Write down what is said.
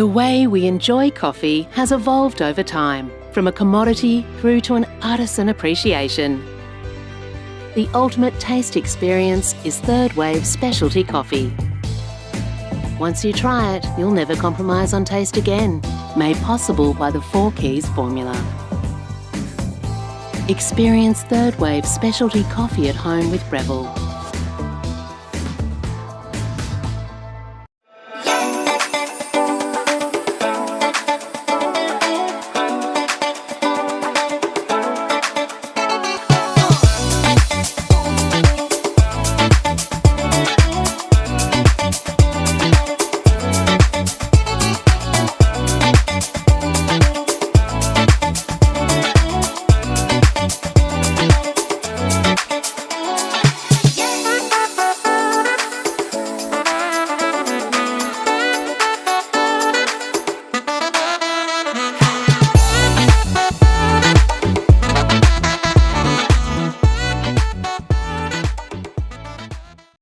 The way we enjoy coffee has evolved over time, from a commodity through to an artisan appreciation. The ultimate taste experience is third wave specialty coffee. Once you try it, you'll never compromise on taste again. Made possible by the 4 Keys formula. Experience third wave specialty coffee at home with Breville.